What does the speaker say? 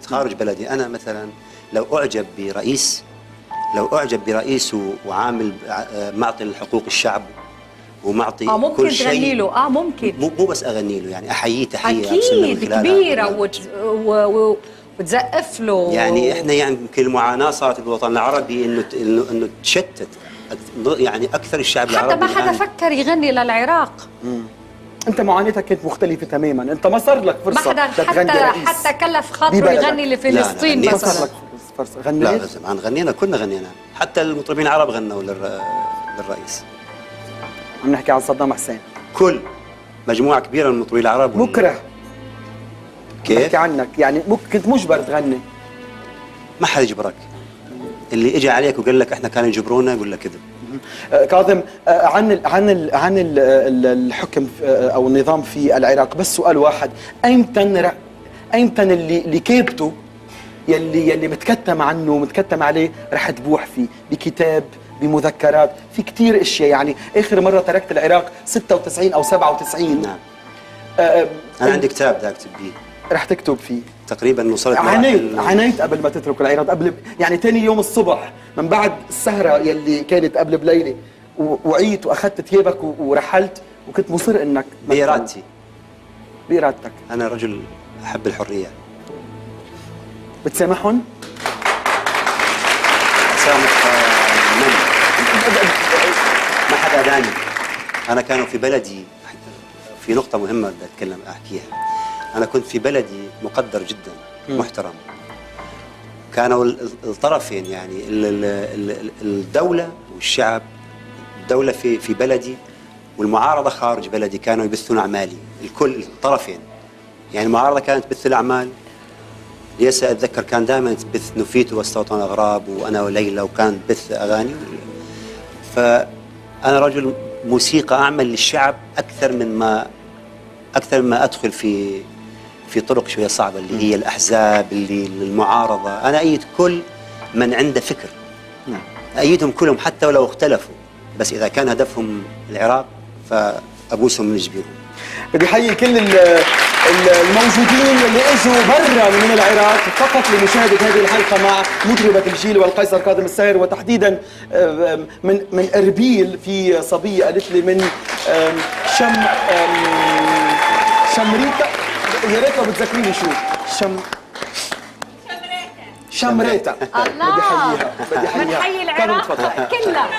خارج بلدي. أنا مثلا لو أعجب برئيس وعامل معطي الحقوق الشعب ومعطي ممكن كل شيء، تغني له. ممكن مو بس أغني له، يعني أحييه تحية أكيد كبيرة وتزقف له. يعني إحنا يمكن المعاناة صارت بالوطن العربي إنه تشتت، يعني أكثر الشعب العربي حتى ما حدا فكر يغني للعراق. انت معاناتك كانت مختلفه تماما، انت ما صار لك فرصه ما حدا حتى كلف خاطره يغني لفلسطين لا مثلا. صار لك فرصه غنيت؟ لا طبعا غنينا، كلنا غنينا، حتى المطربين العرب غنوا للرئيس. عم نحكي عن صدام حسين. كل مجموعة كبيرة من المطربين العرب مكره كيف؟ بحكي عنك يعني كنت مجبر تغني. ما حدا يجبرك، اللي اجى عليك وقال لك احنا كانوا يجبرونا يقول لك كذب. كاظم، عن الحكم او النظام في العراق، بس سؤال واحد، ايمتى اللي كتبته يلي متكتم عنه متكتم عليه رح تبوح فيه بكتاب بمذكرات في كثير اشياء؟ يعني اخر مره تركت العراق 96 او 97. نعم. انا عندي كتاب بدي اكتب فيه. رح تكتب فيه تقريبا وصلت عانيت قبل ما تترك العراق، قبل يعني ثاني يوم الصبح من بعد السهره يلي كانت قبل بليله وعيت واخذت ثيابك ورحلت، وكنت مصر انك بإرادتي. بإرادتك. انا رجل احب الحريه. بتسامحهم؟ اسامح من؟ ما حدا داني. انا كانوا في بلدي، في نقطه مهمه بدي اتكلم احكيها. أنا كنت في بلدي مقدر جدا محترم. كانوا الطرفين يعني الدولة والشعب، الدولة في بلدي والمعارضة خارج بلدي كانوا يبثون أعمالي، الكل الطرفين. يعني المعارضة كانت تبث الأعمال، ليس أتذكر كان دائما تبث نفيت واستوطن الأغراب وأنا وليلى، وكان تبث أغاني. فأنا رجل موسيقى أعمل للشعب أكثر مما أدخل في طرق شوية صعبة اللي هي الأحزاب، اللي المعارضة. أنا أيد كل من عنده فكر، أيدهم كلهم حتى ولو اختلفوا، بس إذا كان هدفهم العراق فأبوسهم من جبينهم. بدي أحيي كل الموجودين اللي اجوا برا من العراق فقط لمشاهدة هذه الحلقة مع مطربة الجيل والقيصر كاظم الساهر، وتحديدا من أربيل. في صبية قالت لي من شمريتا، يا ريت لو بتذكريني شو شمريتا. الله، بدي احييها. بنحيي العراق كلها.